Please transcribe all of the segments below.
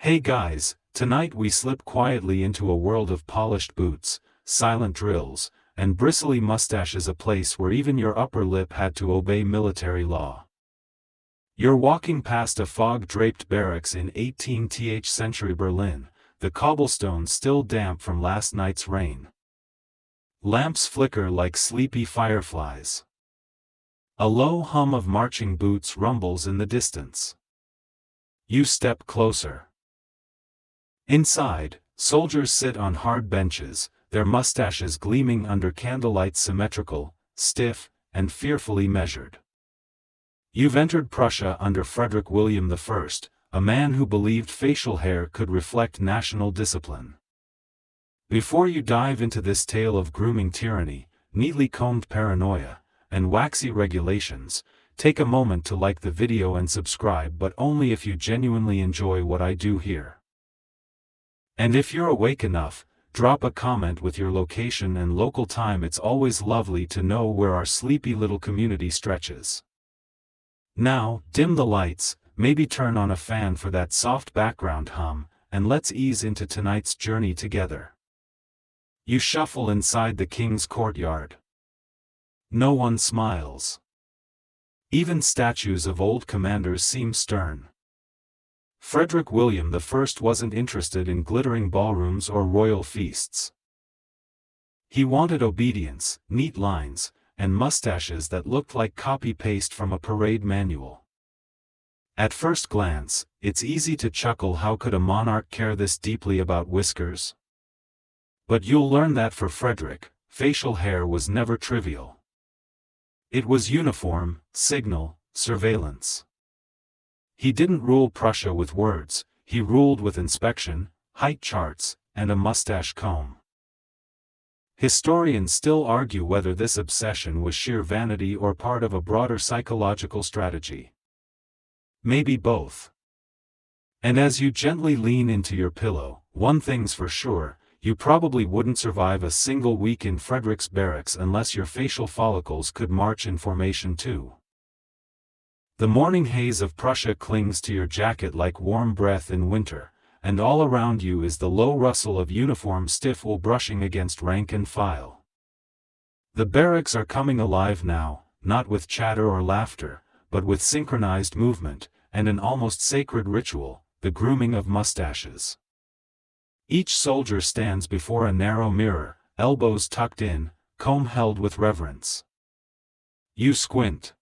Hey guys, tonight we slip quietly into a world of polished boots, silent drills, and bristly mustaches, a place where even your upper lip had to obey military law. You're walking past a fog-draped barracks in 18th century Berlin, the cobblestones still damp from last night's rain. Lamps flicker like sleepy fireflies. A low hum of marching boots rumbles in the distance. You step closer. Inside, soldiers sit on hard benches, their mustaches gleaming under candlelight, symmetrical, stiff, and fearfully measured. You've entered Prussia under Frederick William I, a man who believed facial hair could reflect national discipline. Before you dive into this tale of grooming tyranny, neatly combed paranoia, and waxy regulations, take a moment to like the video and subscribe, but only if you genuinely enjoy what I do here. And if you're awake enough, drop a comment with your location and local time. It's always lovely to know where our sleepy little community stretches. Now, dim the lights, maybe turn on a fan for that soft background hum, and let's ease into tonight's journey together. You shuffle inside the king's courtyard. No one smiles. Even statues of old commanders seem stern. Frederick William I wasn't interested in glittering ballrooms or royal feasts. He wanted obedience, neat lines, and mustaches that looked like copy-paste from a parade manual. At first glance, it's easy to chuckle, how could a monarch care this deeply about whiskers? But you'll learn that for Frederick, facial hair was never trivial. It was uniform, signal, surveillance. He didn't rule Prussia with words, he ruled with inspection, height charts, and a mustache comb. Historians still argue whether this obsession was sheer vanity or part of a broader psychological strategy. Maybe both. And as you gently lean into your pillow, one thing's for sure, you probably wouldn't survive a single week in Frederick's barracks unless your facial follicles could march in formation too. The morning haze of Prussia clings to your jacket like warm breath in winter, and all around you is the low rustle of uniform, stiff wool brushing against rank and file. The barracks are coming alive now, not with chatter or laughter, but with synchronized movement, and an almost sacred ritual, the grooming of mustaches. Each soldier stands before a narrow mirror, elbows tucked in, comb held with reverence. You squint.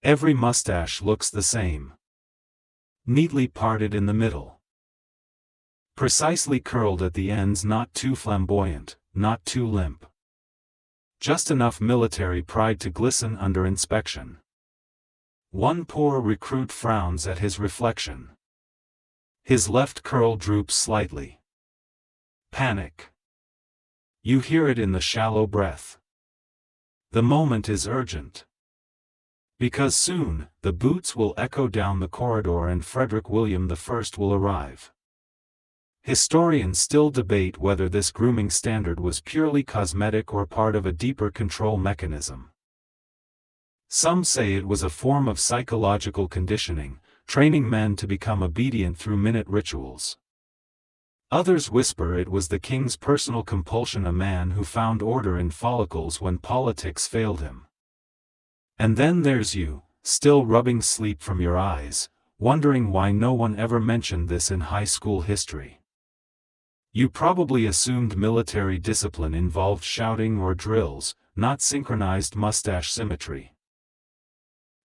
Every mustache looks the same. Neatly parted in the middle. Precisely curled at the ends, not too flamboyant, not too limp. Just enough military pride to glisten under inspection. One poor recruit frowns at his reflection. His left curl droops slightly. Panic. You hear it in the shallow breath. The moment is urgent. Because soon, the boots will echo down the corridor and Frederick William I will arrive. Historians still debate whether this grooming standard was purely cosmetic or part of a deeper control mechanism. Some say it was a form of psychological conditioning, training men to become obedient through minute rituals. Others whisper it was the king's personal compulsion, a man who found order in follicles when politics failed him. And then there's you, still rubbing sleep from your eyes, wondering why no one ever mentioned this in high school history. You probably assumed military discipline involved shouting or drills, not synchronized mustache symmetry.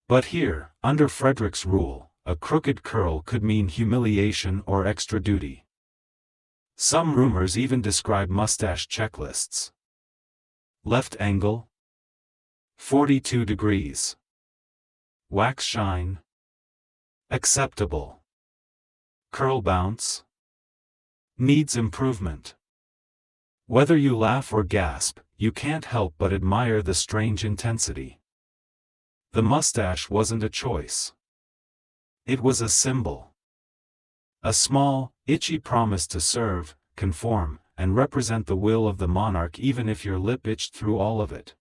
But here, under Frederick's rule, a crooked curl could mean humiliation or extra duty. Some rumors even describe mustache checklists. Left angle, 42 degrees. Wax shine, acceptable. Curl bounce, needs improvement. Whether you laugh or gasp, you can't help but admire the strange intensity. The mustache wasn't a choice. It was a symbol. A small, itchy promise to serve, conform, and represent the will of the monarch, even if your lip itched through all of it.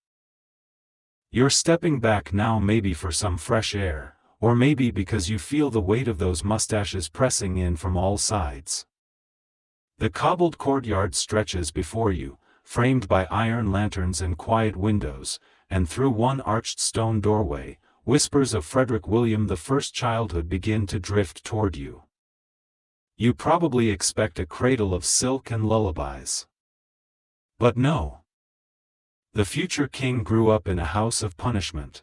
You're stepping back now, maybe for some fresh air, Or maybe because you feel the weight of those mustaches pressing in from all sides. The cobbled courtyard stretches before you, framed by iron lanterns and quiet windows, and through one arched stone doorway, whispers of Frederick William I's childhood begin to drift toward you. You probably expect a cradle of silk and lullabies. But no. The future king grew up in a house of punishment.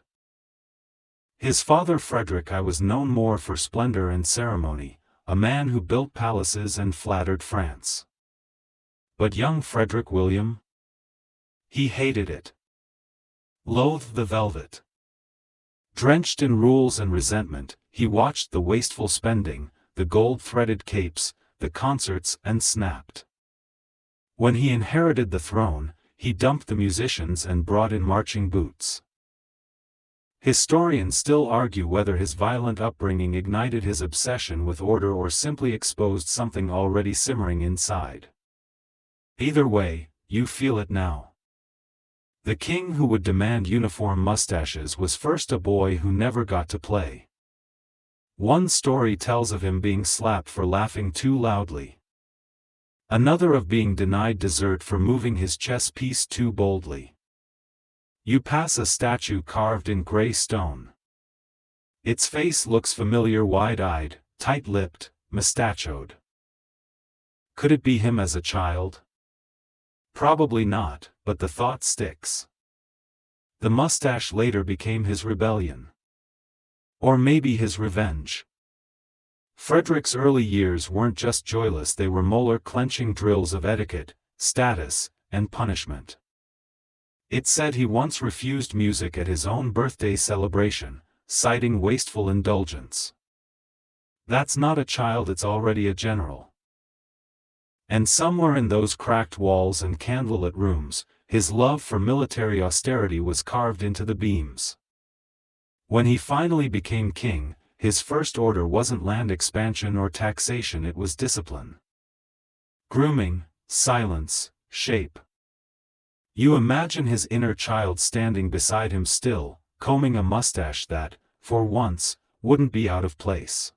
His father Frederick I was known more for splendor and ceremony, a man who built palaces and flattered France. But young Frederick William? He hated it. Loathed the velvet. Drenched in rules and resentment, he watched the wasteful spending, the gold-threaded capes, the concerts, and snapped. When he inherited the throne, he dumped the musicians and brought in marching boots. Historians still argue whether his violent upbringing ignited his obsession with order or simply exposed something already simmering inside. Either way, you feel it now. The king who would demand uniform mustaches was first a boy who never got to play. One story tells of him being slapped for laughing too loudly. Another of being denied dessert for moving his chess piece too boldly. You pass a statue carved in gray stone. Its face looks familiar, wide-eyed, tight-lipped, mustachioed. Could it be him as a child? Probably not, but the thought sticks. The mustache later became his rebellion. Or maybe his revenge. Frederick's early years weren't just joyless, they were molar-clenching drills of etiquette, status, and punishment. It's said he once refused music at his own birthday celebration, citing wasteful indulgence. That's not a child, it's already a general. And somewhere in those cracked walls and candlelit rooms, his love for military austerity was carved into the beams. When he finally became king, his first order wasn't land expansion or taxation, it was discipline. Grooming, silence, shape. You imagine his inner child standing beside him still, combing a mustache that, for once, wouldn't be out of place.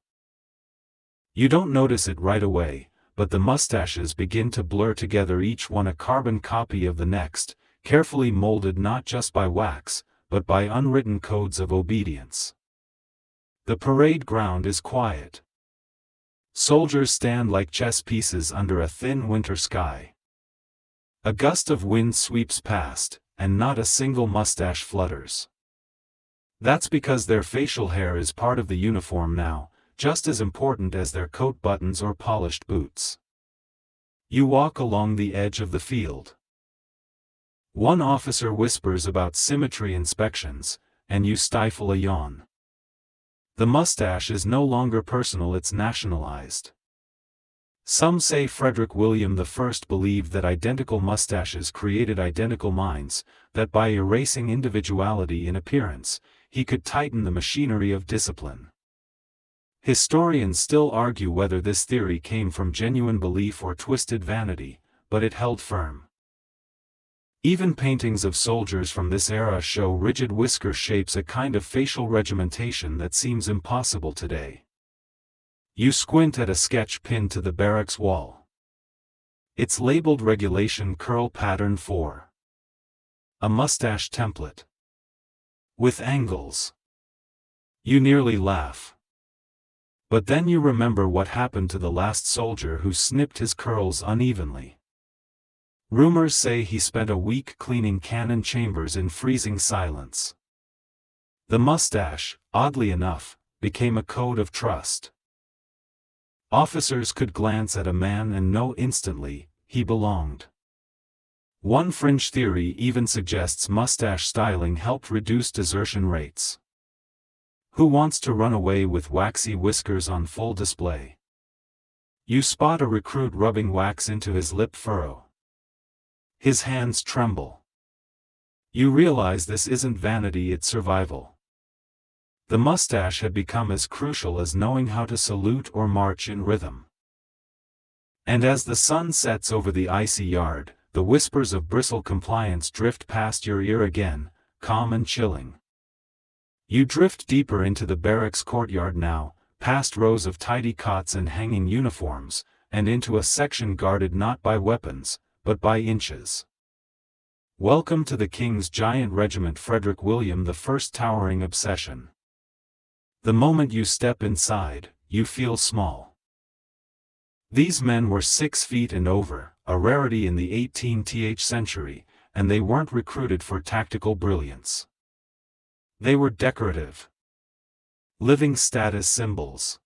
You don't notice it right away, but the mustaches begin to blur together, each one a carbon copy of the next, carefully molded not just by wax, but by unwritten codes of obedience. The parade ground is quiet. Soldiers stand like chess pieces under a thin winter sky. A gust of wind sweeps past, and not a single mustache flutters. That's because their facial hair is part of the uniform now, just as important as their coat buttons or polished boots. You walk along the edge of the field. One officer whispers about symmetry inspections, and you stifle a yawn. The mustache is no longer personal, it's nationalized. Some say Frederick William I believed that identical mustaches created identical minds, that by erasing individuality in appearance, he could tighten the machinery of discipline. Historians still argue whether this theory came from genuine belief or twisted vanity, but it held firm. Even paintings of soldiers from this era show rigid whisker shapes, a kind of facial regimentation that seems impossible today. You squint at a sketch pinned to the barracks wall. It's labeled Regulation Curl Pattern 4. A mustache template. With angles. You nearly laugh. But then you remember what happened to the last soldier who snipped his curls unevenly. Rumors say he spent a week cleaning cannon chambers in freezing silence. The mustache, oddly enough, became a code of trust. Officers could glance at a man and know instantly, he belonged. One fringe theory even suggests mustache styling helped reduce desertion rates. Who wants to run away with waxy whiskers on full display? You spot a recruit rubbing wax into his lip furrow. His hands tremble. You realize this isn't vanity, it's survival. The mustache had become as crucial as knowing how to salute or march in rhythm. And as the sun sets over the icy yard, the whispers of bristle compliance drift past your ear again, calm and chilling. You drift deeper into the barracks courtyard now, past rows of tidy cots and hanging uniforms, and into a section guarded not by weapons, but by inches. Welcome to the King's Giant Regiment. Frederick William I's towering obsession. The moment you step inside, you feel small. These men were 6 feet and over, a rarity in the 18th century, and they weren't recruited for tactical brilliance. They were decorative. Living status symbols.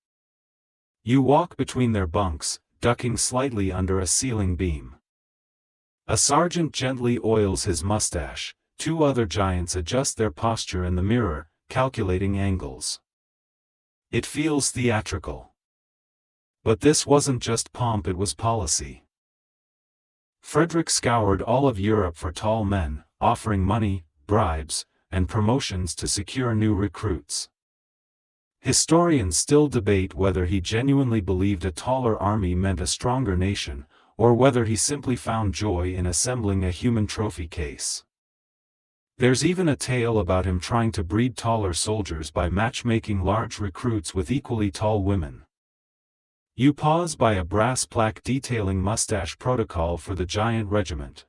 You walk between their bunks, ducking slightly under a ceiling beam. A sergeant gently oils his mustache, 2 other giants adjust their posture in the mirror, calculating angles. It feels theatrical. But this wasn't just pomp, it was policy. Frederick scoured all of Europe for tall men, offering money, bribes, and promotions to secure new recruits. Historians still debate whether he genuinely believed a taller army meant a stronger nation, or whether he simply found joy in assembling a human trophy case. There's even a tale about him trying to breed taller soldiers by matchmaking large recruits with equally tall women. You pause by a brass plaque detailing mustache protocol for the giant regiment.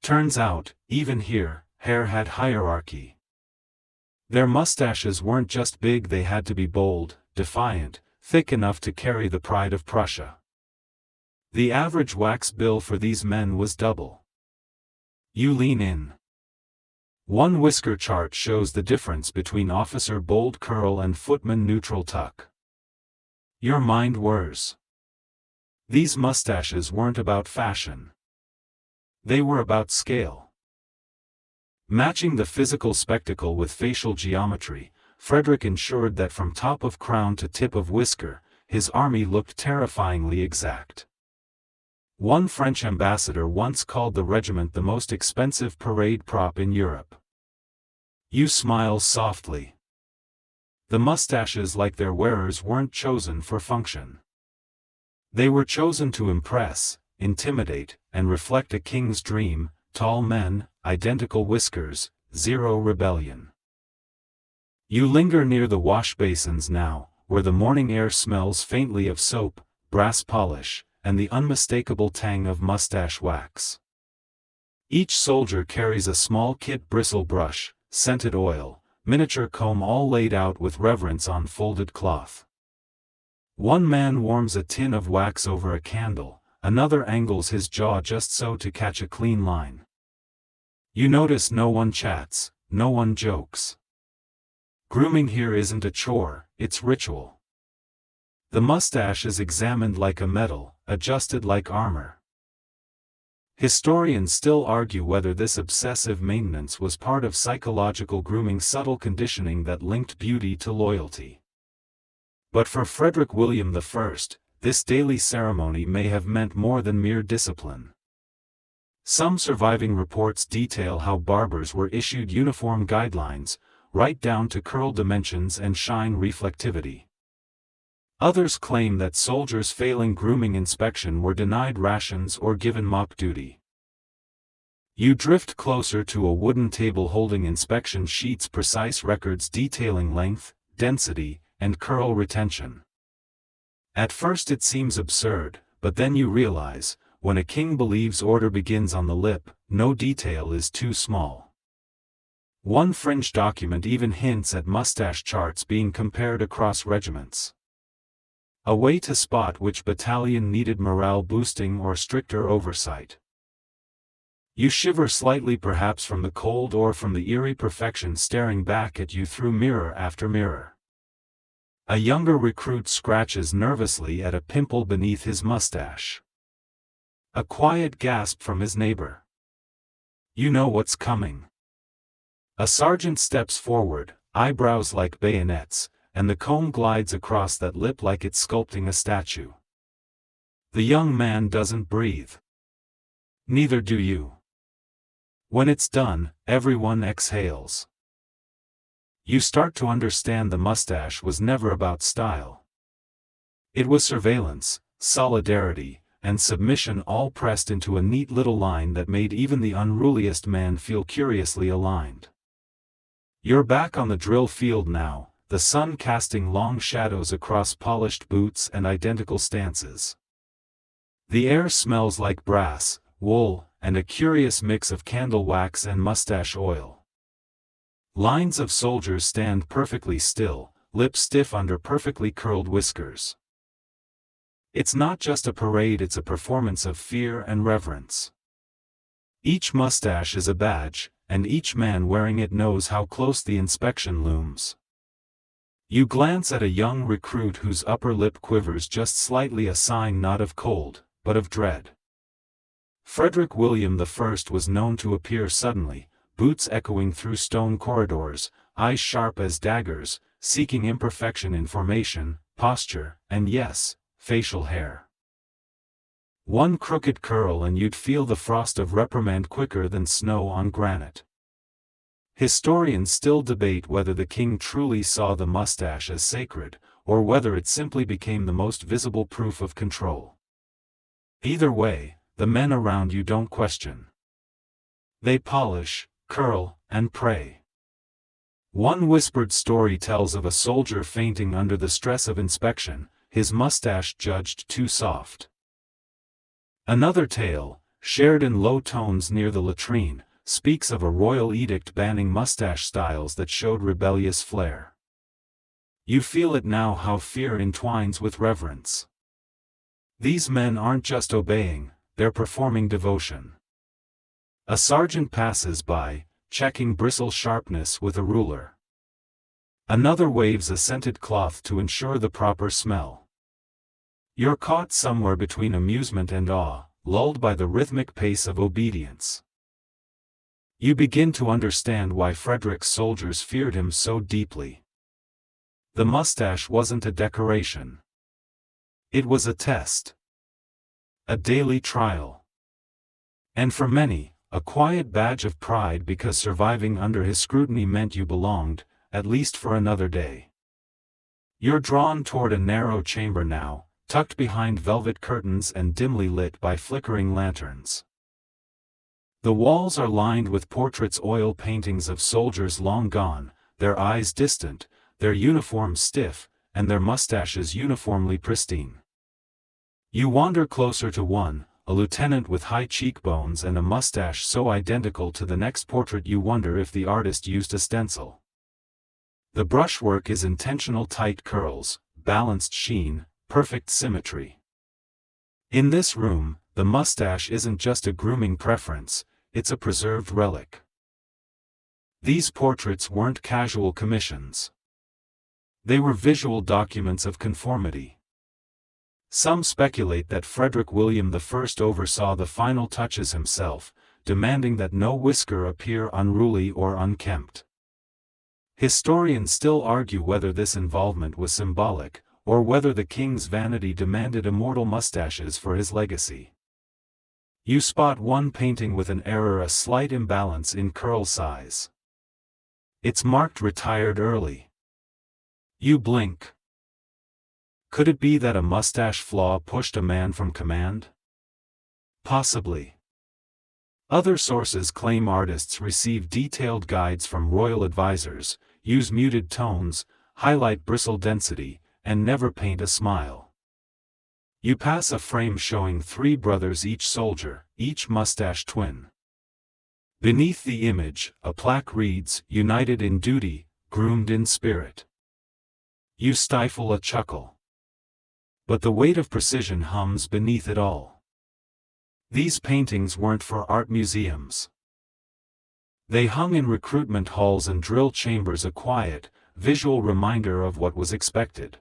Turns out, even here, hair had hierarchy. Their mustaches weren't just big, they had to be bold, defiant, thick enough to carry the pride of Prussia. The average wax bill for these men was double. You lean in. One whisker chart shows the difference between officer bold curl and footman neutral tuck. Your mind whirs. These mustaches weren't about fashion. They were about scale. Matching the physical spectacle with facial geometry, Frederick ensured that from top of crown to tip of whisker, his army looked terrifyingly exact. One French ambassador once called the regiment the most expensive parade prop in Europe. You smile softly. The mustaches, like their wearers, weren't chosen for function. They were chosen to impress, intimidate, and reflect a king's dream: tall men, identical whiskers, zero rebellion. You linger near the wash basins now, where the morning air smells faintly of soap, brass polish, and the unmistakable tang of mustache wax. Each soldier carries a small kit bristle brush, scented oil, miniature comb, all laid out with reverence on folded cloth. One man warms a tin of wax over a candle, another angles his jaw just so to catch a clean line. You notice no one chats, no one jokes. Grooming here isn't a chore, it's ritual. The mustache is examined like a medal, adjusted like armor. Historians still argue whether this obsessive maintenance was part of psychological grooming, subtle conditioning that linked beauty to loyalty. But for Frederick William I, this daily ceremony may have meant more than mere discipline. Some surviving reports detail how barbers were issued uniform guidelines, right down to curl dimensions and shine reflectivity. Others claim that soldiers failing grooming inspection were denied rations or given mop duty. You drift closer to a wooden table holding inspection sheets, precise records detailing length, density, and curl retention. At first it seems absurd, but then you realize, when a king believes order begins on the lip, no detail is too small. One fringe document even hints at mustache charts being compared across regiments. A way to spot which battalion needed morale boosting or stricter oversight. You shiver slightly, perhaps from the cold or from the eerie perfection staring back at you through mirror after mirror. A younger recruit scratches nervously at a pimple beneath his mustache. A quiet gasp from his neighbor. You know what's coming. A sergeant steps forward, eyebrows like bayonets, and the comb glides across that lip like it's sculpting a statue. The young man doesn't breathe. Neither do you. When it's done, everyone exhales. You start to understand the mustache was never about style. It was surveillance, solidarity, and submission, all pressed into a neat little line that made even the unruliest man feel curiously aligned. You're back on the drill field now, the sun casting long shadows across polished boots and identical stances. The air smells like brass, wool, and a curious mix of candle wax and mustache oil. Lines of soldiers stand perfectly still, lips stiff under perfectly curled whiskers. It's not just a parade, it's a performance of fear and reverence. Each mustache is a badge, and each man wearing it knows how close the inspection looms. You glance at a young recruit whose upper lip quivers just slightly, a sign not of cold, but of dread. Frederick William I was known to appear suddenly, boots echoing through stone corridors, eyes sharp as daggers, seeking imperfection in formation, posture, and yes, facial hair. One crooked curl and you'd feel the frost of reprimand quicker than snow on granite. Historians still debate whether the king truly saw the mustache as sacred, or whether it simply became the most visible proof of control. Either way, the men around you don't question. They polish, curl, and pray. One whispered story tells of a soldier fainting under the stress of inspection, his mustache judged too soft. Another tale, shared in low tones near the latrine, speaks of a royal edict banning mustache styles that showed rebellious flair. You feel it now how fear entwines with reverence. These men aren't just obeying, they're performing devotion. A sergeant passes by, checking bristle sharpness with a ruler. Another waves a scented cloth to ensure the proper smell. You're caught somewhere between amusement and awe, lulled by the rhythmic pace of obedience. You begin to understand why Frederick's soldiers feared him so deeply. The mustache wasn't a decoration. It was a test. A daily trial. And for many, a quiet badge of pride, because surviving under his scrutiny meant you belonged, at least for another day. You're drawn toward a narrow chamber now, tucked behind velvet curtains and dimly lit by flickering lanterns. The walls are lined with portraits, oil paintings of soldiers long gone, their eyes distant, their uniforms stiff, and their mustaches uniformly pristine. You wander closer to one, a lieutenant with high cheekbones and a mustache so identical to the next portrait you wonder if the artist used a stencil. The brushwork is intentional, tight curls, balanced sheen, perfect symmetry. In this room, the mustache isn't just a grooming preference, it's a preserved relic. These portraits weren't casual commissions. They were visual documents of conformity. Some speculate that Frederick William I oversaw the final touches himself, demanding that no whisker appear unruly or unkempt. Historians still argue whether this involvement was symbolic, or whether the king's vanity demanded immortal mustaches for his legacy. You spot one painting with an error, a slight imbalance in curl size. It's marked retired early. You blink. Could it be that a mustache flaw pushed a man from command? Possibly. Other sources claim artists receive detailed guides from royal advisors, use muted tones, highlight bristle density, and never paint a smile. You pass a frame showing three brothers, each soldier, each mustache twin. Beneath the image, a plaque reads, "United in duty, groomed in spirit." You stifle a chuckle. But the weight of precision hums beneath it all. These paintings weren't for art museums. They hung in recruitment halls and drill chambers, a quiet, visual reminder of what was expected.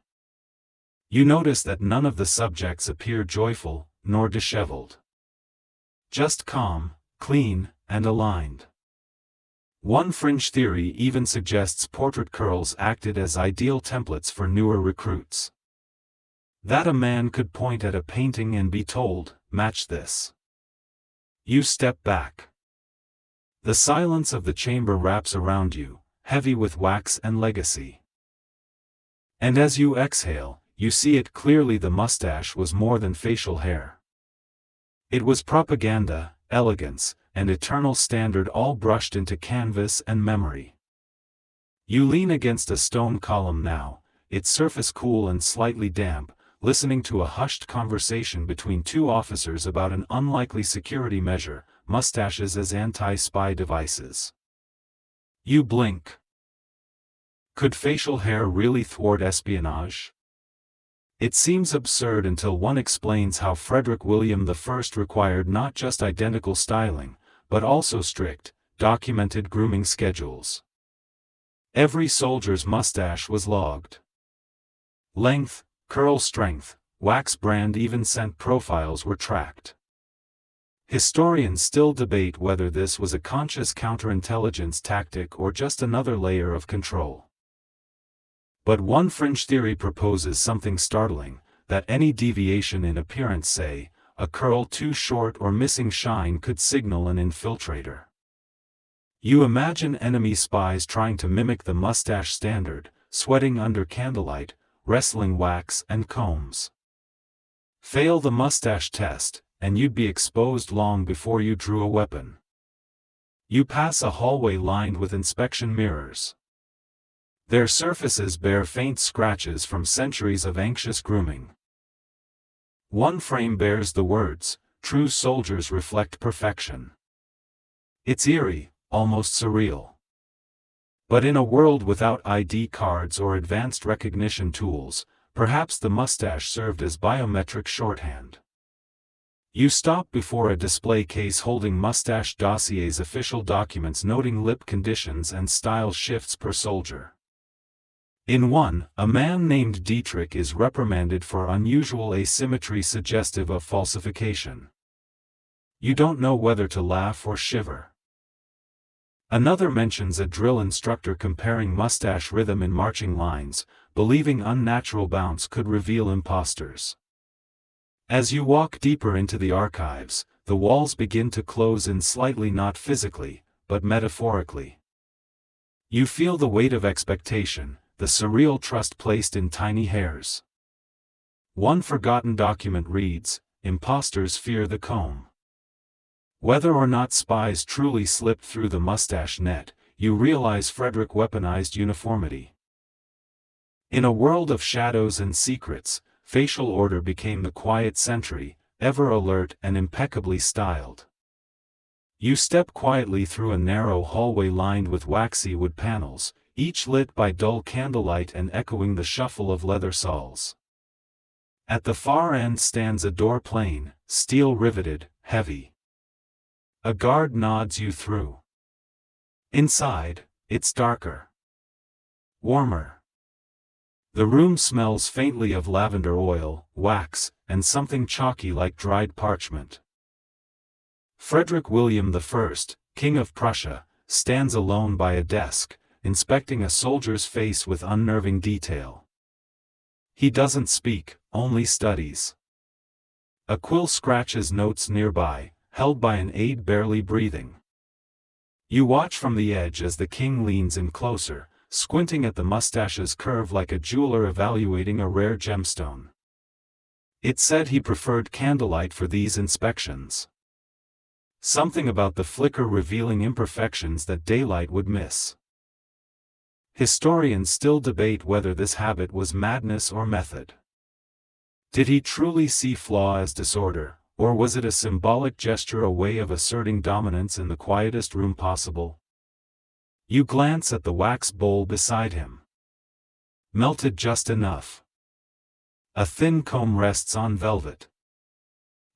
You notice that none of the subjects appear joyful, nor disheveled. Just calm, clean, and aligned. One fringe theory even suggests portrait curls acted as ideal templates for newer recruits. That a man could point at a painting and be told, "Match this." You step back. The silence of the chamber wraps around you, heavy with wax and legacy. And as you exhale, you see it clearly: the mustache was more than facial hair. It was propaganda, elegance, and eternal standard, all brushed into canvas and memory. You lean against a stone column now, its surface cool and slightly damp, listening to a hushed conversation between two officers about an unlikely security measure, mustaches as anti-spy devices. You blink. Could facial hair really thwart espionage? It seems absurd until one explains how Frederick William I required not just identical styling, but also strict, documented grooming schedules. Every soldier's mustache was logged. Length, curl strength, wax brand, even scent profiles were tracked. Historians still debate whether this was a conscious counterintelligence tactic or just another layer of control. But one fringe theory proposes something startling, that any deviation in appearance, say, a curl too short or missing shine, could signal an infiltrator. You imagine enemy spies trying to mimic the mustache standard, sweating under candlelight, wrestling wax and combs. Fail the mustache test, and you'd be exposed long before you drew a weapon. You pass a hallway lined with inspection mirrors. Their surfaces bear faint scratches from centuries of anxious grooming. One frame bears the words, "True soldiers reflect perfection." It's eerie, almost surreal. But in a world without ID cards or advanced recognition tools, perhaps the mustache served as biometric shorthand. You stop before a display case holding mustache dossiers, official documents noting lip conditions and style shifts per soldier. In one, a man named Dietrich is reprimanded for unusual asymmetry suggestive of falsification. You don't know whether to laugh or shiver. Another mentions a drill instructor comparing mustache rhythm in marching lines, believing unnatural bounce could reveal imposters. As you walk deeper into the archives, the walls begin to close in slightly, not physically, but metaphorically. You feel the weight of expectation, the surreal trust placed in tiny hairs. One forgotten document reads, "Imposters fear the comb." Whether or not spies truly slipped through the mustache net, you realize Frederick weaponized uniformity. In a world of shadows and secrets, facial order became the quiet sentry, ever alert and impeccably styled. You step quietly through a narrow hallway lined with waxy wood panels, each lit by dull candlelight and echoing the shuffle of leather soles. At the far end stands a door plain, steel riveted, heavy. A guard nods you through. Inside, it's darker. Warmer. The room smells faintly of lavender oil, wax, and something chalky like dried parchment. Frederick William I, King of Prussia, stands alone by a desk, inspecting a soldier's face with unnerving detail. He doesn't speak, only studies. A quill scratches notes nearby, held by an aide barely breathing. You watch from the edge as the king leans in closer, squinting at the mustache's curve like a jeweler evaluating a rare gemstone. It said he preferred candlelight for these inspections. Something about the flicker revealing imperfections that daylight would miss. Historians still debate whether this habit was madness or method. Did he truly see flaw as disorder, or was it a symbolic gesture, a way of asserting dominance in the quietest room possible? You glance at the wax bowl beside him. Melted just enough. A thin comb rests on velvet.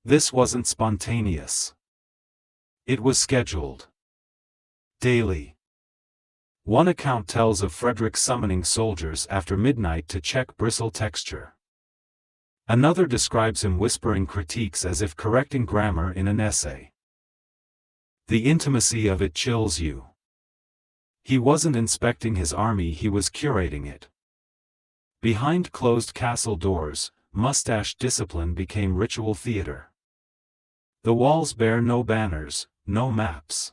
This wasn't spontaneous. It was scheduled. Daily. One account tells of Frederick summoning soldiers after midnight to check bristle texture. Another describes him whispering critiques as if correcting grammar in an essay. The intimacy of it chills you. He wasn't inspecting his army, he was curating it. Behind closed castle doors, mustache discipline became ritual theater. The walls bear no banners, no maps.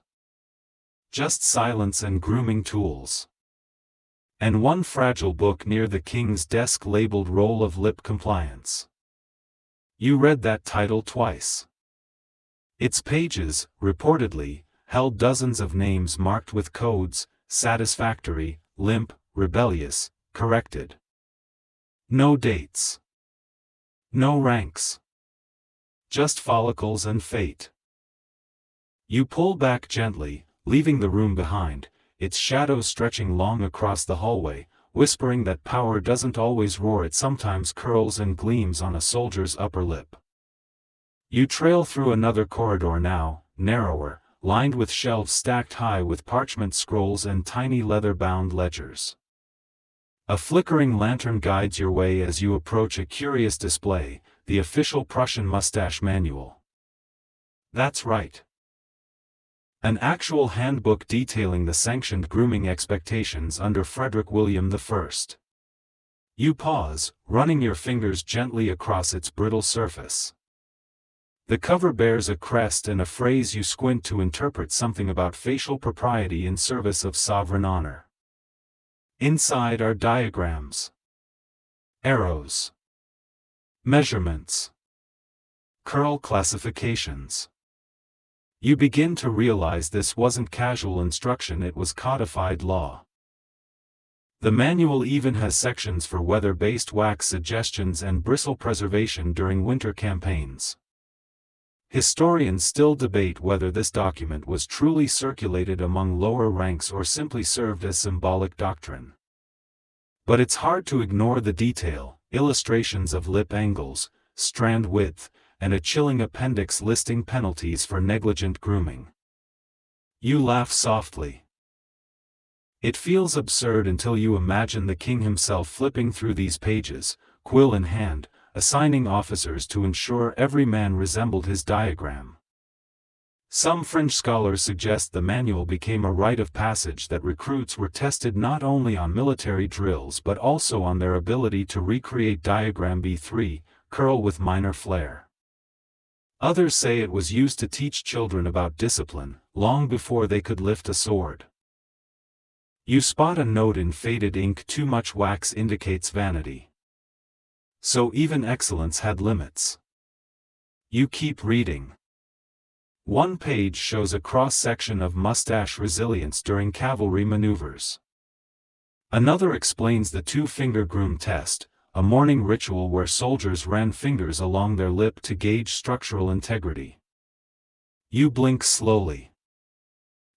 Just silence and grooming tools. And one fragile book near the king's desk labeled Roll of Lip Compliance. You read that title twice. Its pages, reportedly, held dozens of names marked with codes: satisfactory, limp, rebellious, corrected. No dates. No ranks. Just follicles and fate. You pull back gently, leaving the room behind, its shadows stretching long across the hallway, whispering that power doesn't always roar, it sometimes curls and gleams on a soldier's upper lip. You trail through another corridor now, narrower, lined with shelves stacked high with parchment scrolls and tiny leather-bound ledgers. A flickering lantern guides your way as you approach a curious display, the official Prussian mustache manual. That's right. An actual handbook detailing the sanctioned grooming expectations under Frederick William I. You pause, running your fingers gently across its brittle surface. The cover bears a crest and a phrase you squint to interpret, something about facial propriety in service of sovereign honor. Inside are diagrams, arrows, measurements, curl classifications. You begin to realize this wasn't casual instruction, it was codified law. The manual even has sections for weather-based wax suggestions and bristle preservation during winter campaigns. Historians still debate whether this document was truly circulated among lower ranks or simply served as symbolic doctrine. But it's hard to ignore the detail: illustrations of lip angles, strand width, and a chilling appendix listing penalties for negligent grooming. You laugh softly. It feels absurd until you imagine the king himself flipping through these pages, quill in hand, assigning officers to ensure every man resembled his diagram. Some French scholars suggest the manual became a rite of passage, that recruits were tested not only on military drills but also on their ability to recreate diagram B3, curl with minor flair. Others say it was used to teach children about discipline, long before they could lift a sword. You spot a note in faded ink: too much wax indicates vanity. So even excellence had limits. You keep reading. One page shows a cross-section of mustache resilience during cavalry maneuvers. Another explains the two-finger groom test, a morning ritual where soldiers ran fingers along their lip to gauge structural integrity. You blink slowly.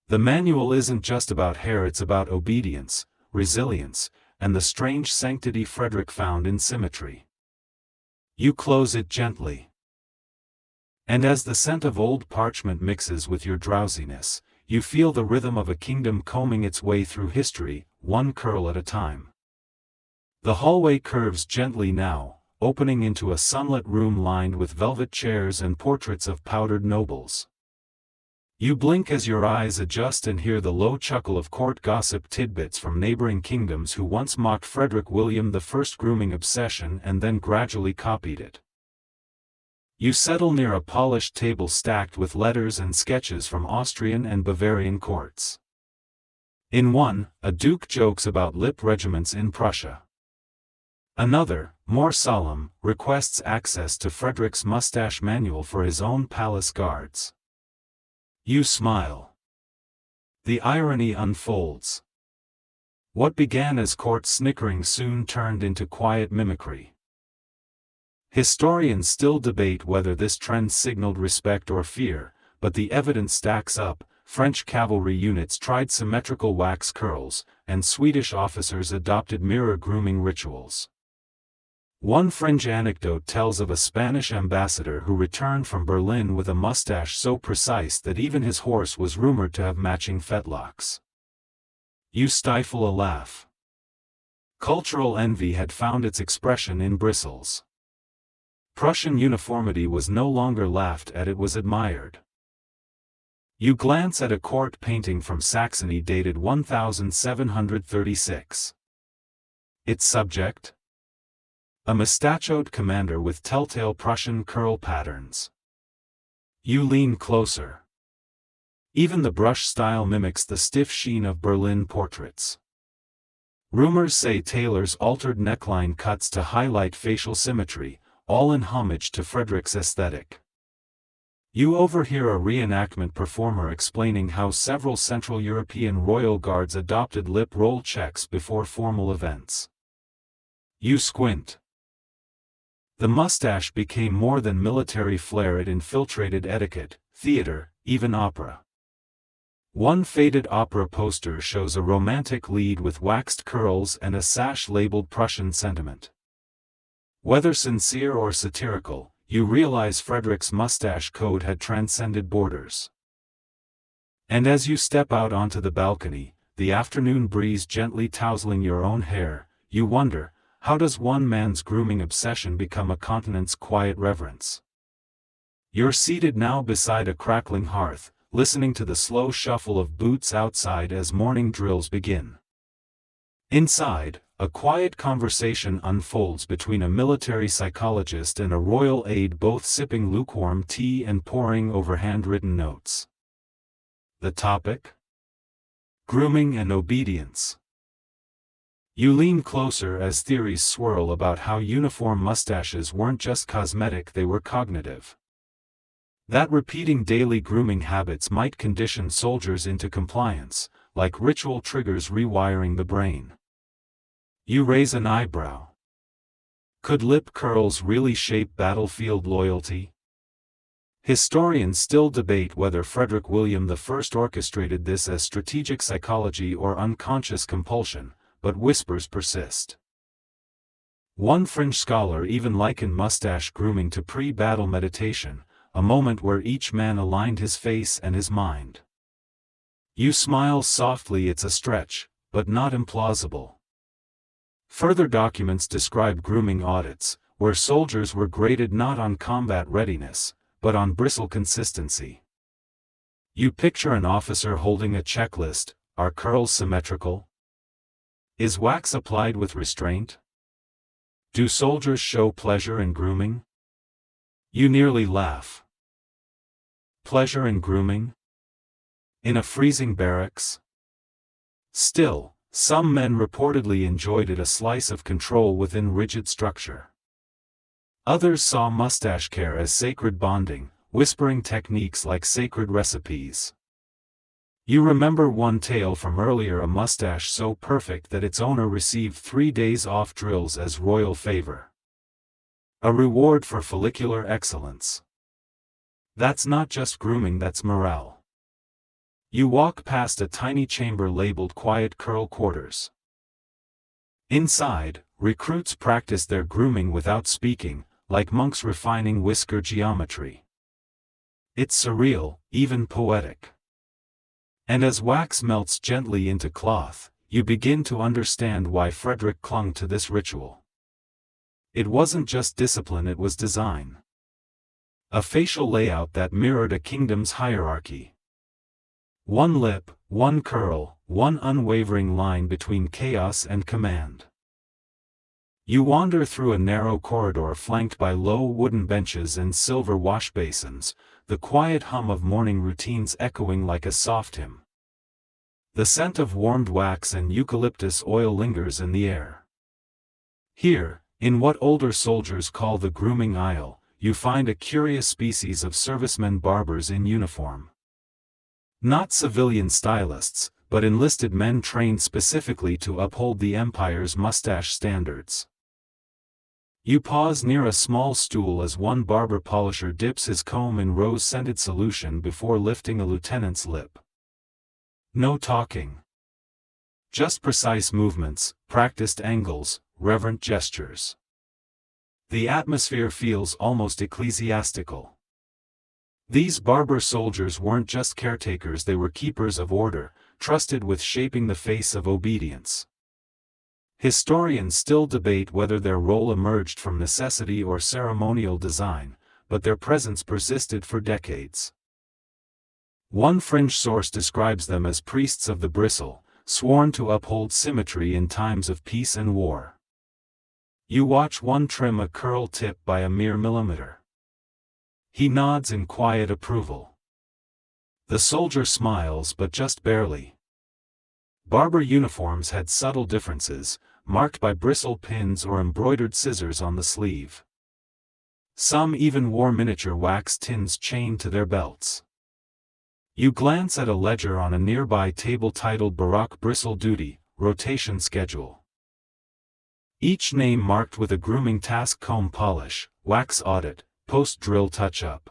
The manual isn't just about hair, it's about obedience, resilience, and the strange sanctity Frederick found in symmetry. You close it gently. And as the scent of old parchment mixes with your drowsiness, you feel the rhythm of a kingdom combing its way through history, one curl at a time. The hallway curves gently now, opening into a sunlit room lined with velvet chairs and portraits of powdered nobles. You blink as your eyes adjust and hear the low chuckle of court gossip tidbits from neighboring kingdoms who once mocked Frederick William I's grooming obsession and then gradually copied it. You settle near a polished table stacked with letters and sketches from Austrian and Bavarian courts. In one, a duke jokes about lip regiments in Prussia. Another, more solemn, requests access to Frederick's mustache manual for his own palace guards. You smile. The irony unfolds. What began as court snickering soon turned into quiet mimicry. Historians still debate whether this trend signaled respect or fear, but the evidence stacks up. French cavalry units tried symmetrical wax curls, and Swedish officers adopted mirror grooming rituals. One fringe anecdote tells of a Spanish ambassador who returned from Berlin with a mustache so precise that even his horse was rumored to have matching fetlocks. You stifle a laugh. Cultural envy had found its expression in bristles. Prussian uniformity was no longer laughed at, it was admired. You glance at a court painting from Saxony dated 1736. Its subject? A mustachioed commander with telltale Prussian curl patterns. You lean closer. Even the brush style mimics the stiff sheen of Berlin portraits. Rumors say tailors altered neckline cuts to highlight facial symmetry, all in homage to Frederick's aesthetic. You overhear a reenactment performer explaining how several Central European royal guards adopted lip roll checks before formal events. You squint. The mustache became more than military flair, it infiltrated etiquette, theater, even opera. One faded opera poster shows a romantic lead with waxed curls and a sash labeled Prussian sentiment. Whether sincere or satirical, you realize Frederick's mustache code had transcended borders. And as you step out onto the balcony, the afternoon breeze gently tousling your own hair, you wonder, how does one man's grooming obsession become a continent's quiet reverence? You're seated now beside a crackling hearth, listening to the slow shuffle of boots outside as morning drills begin. Inside, a quiet conversation unfolds between a military psychologist and a royal aide, both sipping lukewarm tea and poring over handwritten notes. The topic? Grooming and obedience. You lean closer as theories swirl about how uniform mustaches weren't just cosmetic, they were cognitive. That repeating daily grooming habits might condition soldiers into compliance, like ritual triggers rewiring the brain. You raise an eyebrow. Could lip curls really shape battlefield loyalty? Historians still debate whether Frederick William I orchestrated this as strategic psychology or unconscious compulsion, but whispers persist. One fringe scholar even likened mustache grooming to pre-battle meditation, a moment where each man aligned his face and his mind. You smile softly, it's a stretch, but not implausible. Further documents describe grooming audits, where soldiers were graded not on combat readiness, but on bristle consistency. You picture an officer holding a checklist: are curls symmetrical? Is wax applied with restraint? Do soldiers show pleasure in grooming? You nearly laugh. Pleasure in grooming? In a freezing barracks? Still, some men reportedly enjoyed it, a slice of control within rigid structure. Others saw mustache care as sacred bonding, whispering techniques like sacred recipes. You remember one tale from earlier, a mustache so perfect that its owner received 3 days off drills as royal favor. A reward for follicular excellence. That's not just grooming, that's morale. You walk past a tiny chamber labeled Quiet Curl Quarters. Inside, recruits practice their grooming without speaking, like monks refining whisker geometry. It's surreal, even poetic. And as wax melts gently into cloth, you begin to understand why Frederick clung to this ritual. It wasn't just discipline, it was design. A facial layout that mirrored a kingdom's hierarchy. One lip, one curl, one unwavering line between chaos and command. You wander through a narrow corridor flanked by low wooden benches and silver wash basins, the quiet hum of morning routines echoing like a soft hymn. The scent of warmed wax and eucalyptus oil lingers in the air. Here, in what older soldiers call the grooming aisle, you find a curious species of servicemen, barbers in uniform. Not civilian stylists, but enlisted men trained specifically to uphold the empire's mustache standards. You pause near a small stool as one barber polisher dips his comb in rose-scented solution before lifting a lieutenant's lip. No talking. Just precise movements, practiced angles, reverent gestures. The atmosphere feels almost ecclesiastical. These barber soldiers weren't just caretakers, they were keepers of order, trusted with shaping the face of obedience. Historians still debate whether their role emerged from necessity or ceremonial design, but their presence persisted for decades. One fringe source describes them as priests of the bristle, sworn to uphold symmetry in times of peace and war. You watch one trim a curl tip by a mere millimeter. He nods in quiet approval. The soldier smiles, but just barely. Barber uniforms had subtle differences, marked by bristle pins or embroidered scissors on the sleeve. Some even wore miniature wax tins chained to their belts. You glance at a ledger on a nearby table titled Baroque Bristle Duty, Rotation Schedule. Each name marked with a grooming task: comb polish, wax audit, post-drill touch-up.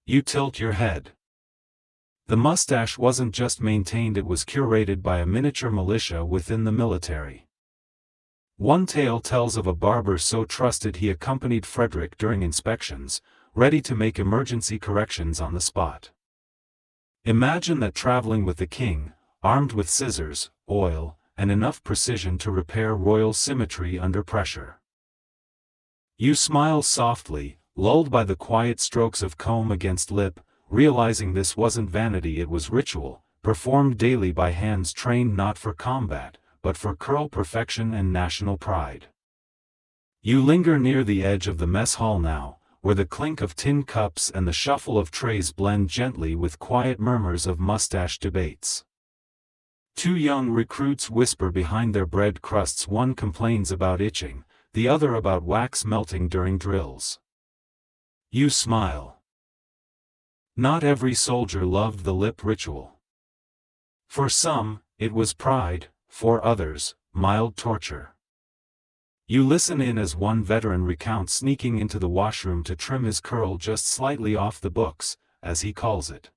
You tilt your head. The mustache wasn't just maintained, it was curated by a miniature militia within the military. One tale tells of a barber so trusted he accompanied Frederick during inspections, ready to make emergency corrections on the spot. Imagine that traveling with the king, armed with scissors, oil, and enough precision to repair royal symmetry under pressure. You smile softly, lulled by the quiet strokes of comb against lip, realizing this wasn't vanity, it was ritual, performed daily by hands trained not for combat, but for curl perfection and national pride. You linger near the edge of the mess hall now, where the clink of tin cups and the shuffle of trays blend gently with quiet murmurs of mustache debates. Two young recruits whisper behind their bread crusts, one complains about itching, the other about wax melting during drills. You smile. Not every soldier loved the lip ritual. For some, it was pride, for others, mild torture. You listen in as one veteran recounts sneaking into the washroom to trim his curl just slightly off the books, as he calls it.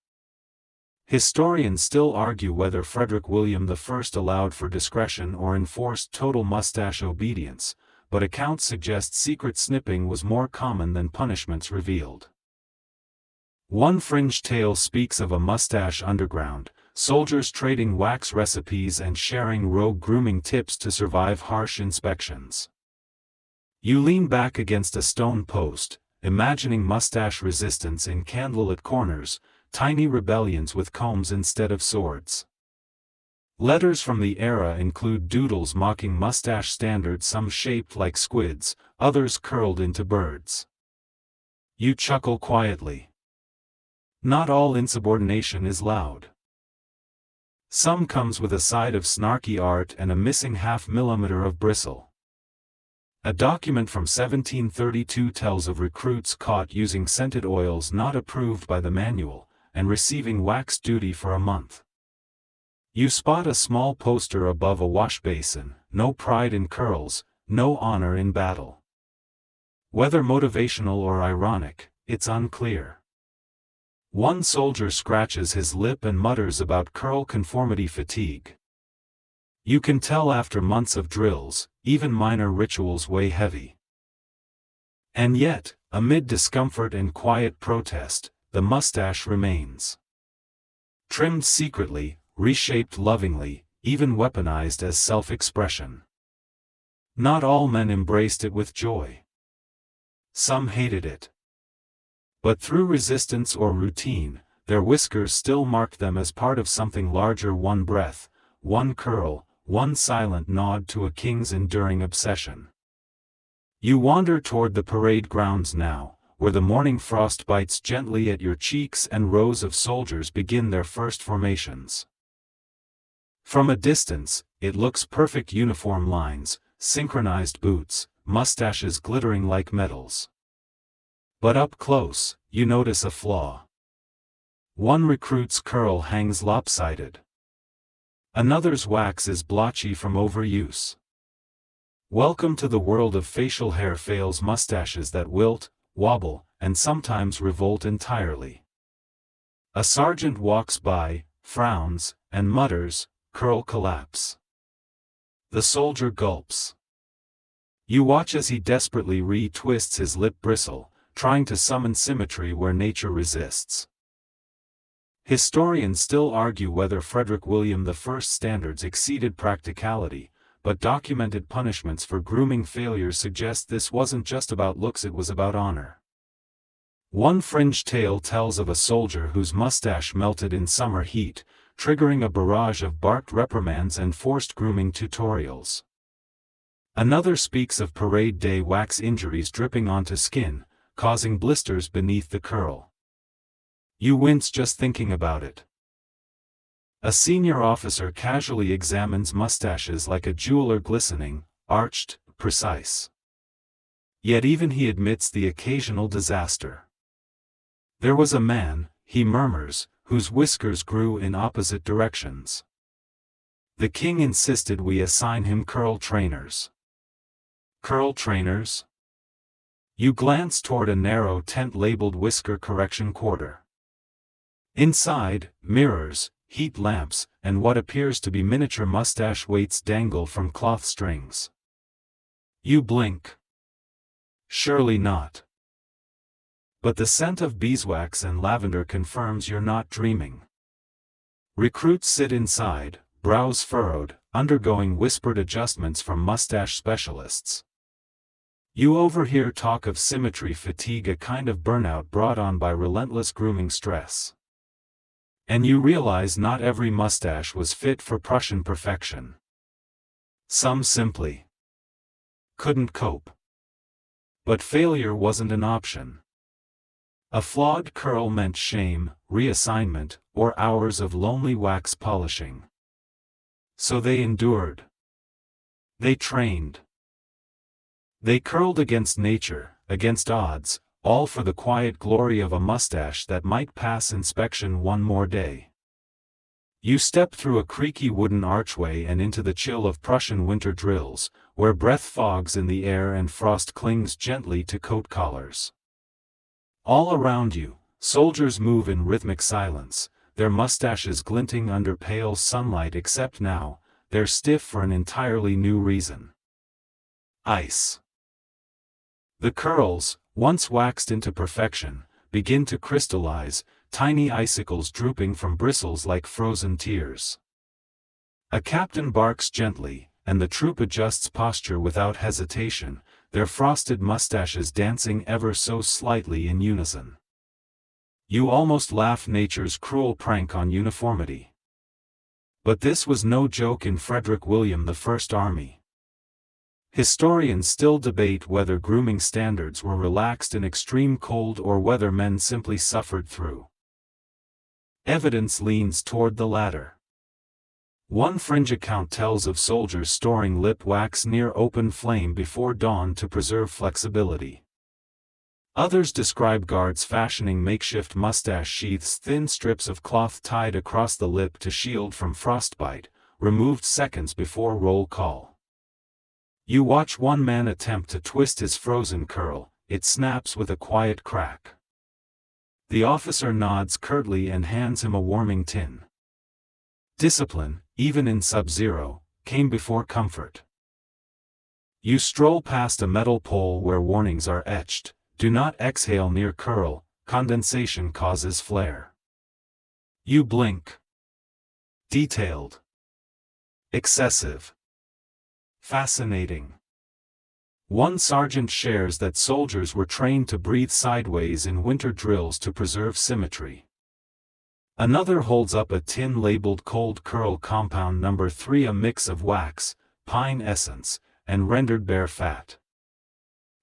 Historians still argue whether Frederick William I allowed for discretion or enforced total mustache obedience, but accounts suggest secret snipping was more common than punishments revealed. One fringe tale speaks of a mustache underground, soldiers trading wax recipes and sharing rogue grooming tips to survive harsh inspections. You lean back against a stone post, imagining mustache resistance in candlelit corners, tiny rebellions with combs instead of swords. Letters from the era include doodles mocking mustache standards, some shaped like squids, others curled into birds. You chuckle quietly. Not all insubordination is loud. Some comes with a side of snarky art and a missing half-millimeter of bristle. A document from 1732 tells of recruits caught using scented oils not approved by the manual, and receiving wax duty for a month. You spot a small poster above a wash basin: no pride in curls, no honor in battle. Whether motivational or ironic, it's unclear. One soldier scratches his lip and mutters about curl conformity fatigue. You can tell after months of drills, even minor rituals weigh heavy. And yet, amid discomfort and quiet protest, the mustache remains. Trimmed secretly, reshaped lovingly, even weaponized as self-expression. Not all men embraced it with joy. Some hated it. But through resistance or routine, their whiskers still marked them as part of something larger: one breath, one curl, one silent nod to a king's enduring obsession. You wander toward the parade grounds now, where the morning frost bites gently at your cheeks and rows of soldiers begin their first formations. From a distance, it looks perfect: uniform lines, synchronized boots, mustaches glittering like medals. But up close, you notice a flaw. One recruit's curl hangs lopsided. Another's wax is blotchy from overuse. Welcome to the world of facial hair fails: mustaches that wilt, wobble, and sometimes revolt entirely. A sergeant walks by, frowns, and mutters, "Curl collapse." The soldier gulps. You watch as he desperately re-twists his lip bristle, trying to summon symmetry where nature resists. Historians still argue whether Frederick William I's standards exceeded practicality, but documented punishments for grooming failures suggest this wasn't just about looks, it was about honor. One fringe tale tells of a soldier whose mustache melted in summer heat, triggering a barrage of barked reprimands and forced grooming tutorials. Another speaks of parade day wax injuries dripping onto skin, causing blisters beneath the curl. You wince just thinking about it. A senior officer casually examines mustaches like a jeweler, glistening, arched, precise. Yet even he admits the occasional disaster. There was a man, he murmurs, whose whiskers grew in opposite directions. The king insisted we assign him curl trainers. Curl trainers? You glance toward a narrow tent labeled whisker correction quarter. Inside, mirrors, heat lamps, and what appears to be miniature mustache weights dangle from cloth strings. You blink. Surely not. But the scent of beeswax and lavender confirms you're not dreaming. Recruits sit inside, brows furrowed, undergoing whispered adjustments from mustache specialists. You overhear talk of symmetry fatigue, a kind of burnout brought on by relentless grooming stress. And you realize not every mustache was fit for Prussian perfection. Some simply couldn't cope. But failure wasn't an option. A flawed curl meant shame, reassignment, or hours of lonely wax polishing. So they endured. They trained. They curled against nature, against odds, all for the quiet glory of a mustache that might pass inspection one more day. You step through a creaky wooden archway and into the chill of Prussian winter drills, where breath fogs in the air and frost clings gently to coat collars. All around you, soldiers move in rhythmic silence, their mustaches glinting under pale sunlight, except now, they're stiff for an entirely new reason. Ice. The curls, once waxed into perfection, begin to crystallize, tiny icicles drooping from bristles like frozen tears. A captain barks gently, and the troop adjusts posture without hesitation, their frosted mustaches dancing ever so slightly in unison. You almost laugh nature's cruel prank on uniformity. But this was no joke in Frederick William I's army. Historians still debate whether grooming standards were relaxed in extreme cold or whether men simply suffered through. Evidence leans toward the latter. One fringe account tells of soldiers storing lip wax near open flame before dawn to preserve flexibility. Others describe guards fashioning makeshift mustache sheaths, thin strips of cloth tied across the lip to shield from frostbite, removed seconds before roll call. You watch one man attempt to twist his frozen curl, it snaps with a quiet crack. The officer nods curtly and hands him a warming tin. Discipline, even in sub-zero, came before comfort. You stroll past a metal pole where warnings are etched: do not exhale near curl, condensation causes flare. You blink. Detailed. Excessive. Fascinating. One sergeant shares that soldiers were trained to breathe sideways in winter drills to preserve symmetry. Another holds up a tin labeled Cold Curl Compound No. 3, a mix of wax, pine essence, and rendered bear fat.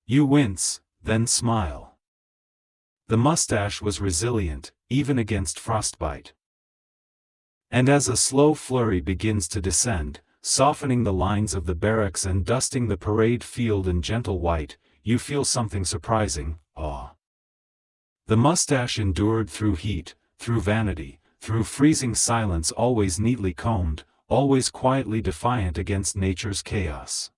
You wince, then smile. The mustache was resilient, even against frostbite. And as a slow flurry begins to descend, softening the lines of the barracks and dusting the parade field in gentle white, you feel something surprising: awe. The mustache endured through heat, through vanity, through freezing silence, always neatly combed, always quietly defiant against nature's chaos.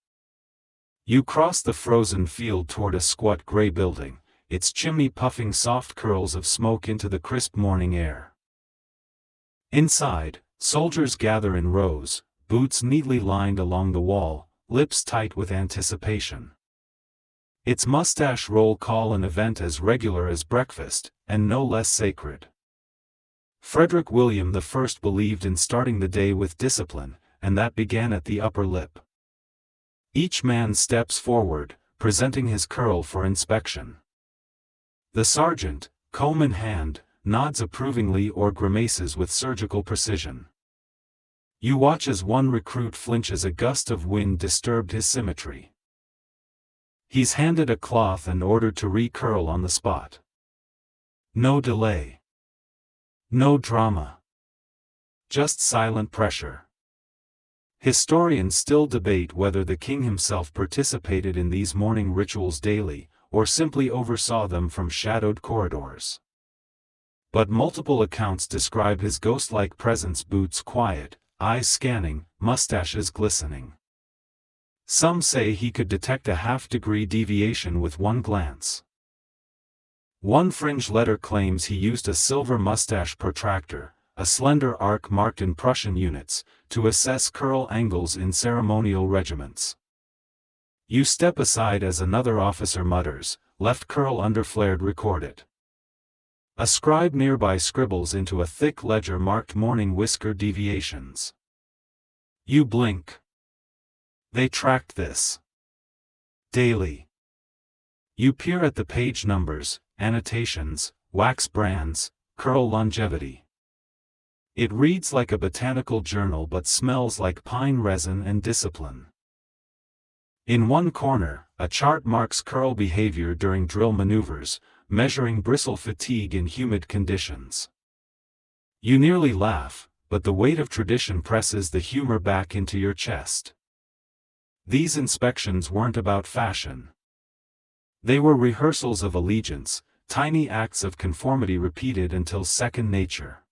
You cross the frozen field toward a squat gray building, its chimney puffing soft curls of smoke into the crisp morning air. Inside, soldiers gather in rows, boots neatly lined along the wall, lips tight with anticipation. It's mustache roll call, an event as regular as breakfast, and no less sacred. Frederick William I believed in starting the day with discipline, and that began at the upper lip. Each man steps forward, presenting his curl for inspection. The sergeant, comb in hand, nods approvingly or grimaces with surgical precision. You watch as one recruit flinch as a gust of wind disturbed his symmetry. He's handed a cloth and ordered to re-curl on the spot. No delay. No drama. Just silent pressure. Historians still debate whether the king himself participated in these morning rituals daily, or simply oversaw them from shadowed corridors. But multiple accounts describe his ghost-like presence: boots quiet, eyes scanning, mustaches glistening. Some say he could detect a half-degree deviation with one glance. One fringe letter claims he used a silver mustache protractor, a slender arc marked in Prussian units, to assess curl angles in ceremonial regiments. You step aside as another officer mutters, "Left curl under flared, record it." A scribe nearby scribbles into a thick ledger marked morning whisker deviations. You blink. They tracked this daily. You peer at the page numbers, annotations, wax brands, curl longevity. It reads like a botanical journal but smells like pine resin and discipline. In one corner, a chart marks curl behavior during drill maneuvers, measuring bristle fatigue in humid conditions. You nearly laugh, but the weight of tradition presses the humor back into your chest. These inspections weren't about fashion. They were rehearsals of allegiance, tiny acts of conformity repeated until second nature.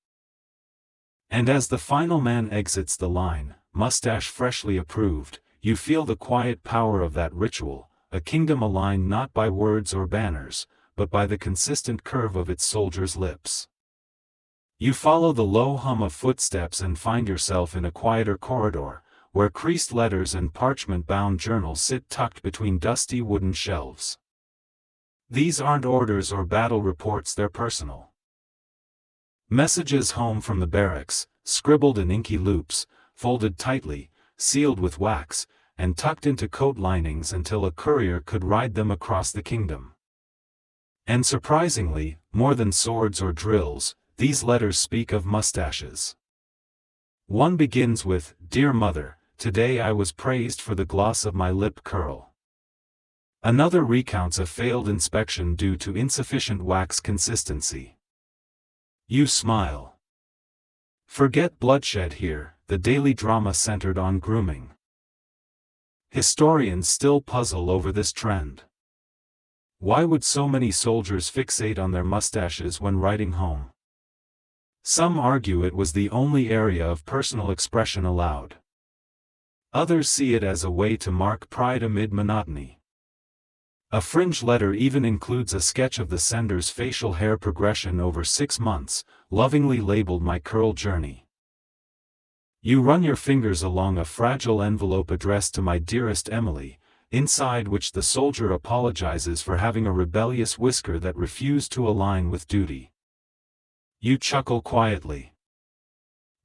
And as the final man exits the line, mustache freshly approved, you feel the quiet power of that ritual, a kingdom aligned not by words or banners, but by the consistent curve of its soldiers' lips. You follow the low hum of footsteps and find yourself in a quieter corridor, where creased letters and parchment-bound journals sit tucked between dusty wooden shelves. These aren't orders or battle reports, they're personal. Messages home from the barracks, scribbled in inky loops, folded tightly, sealed with wax, and tucked into coat linings until a courier could ride them across the kingdom. And surprisingly, more than swords or drills, these letters speak of mustaches. One begins with, "Dear Mother, today I was praised for the gloss of my lip curl." Another recounts a failed inspection due to insufficient wax consistency. You smile. Forget bloodshed here, the daily drama centered on grooming. Historians still puzzle over this trend. Why would so many soldiers fixate on their mustaches when riding home? Some argue it was the only area of personal expression allowed. Others see it as a way to mark pride amid monotony. A fringe letter even includes a sketch of the sender's facial hair progression over 6 months, lovingly labeled "My Curl Journey." You run your fingers along a fragile envelope addressed to "My dearest Emily," inside which the soldier apologizes for having a rebellious whisker that refused to align with duty. You chuckle quietly.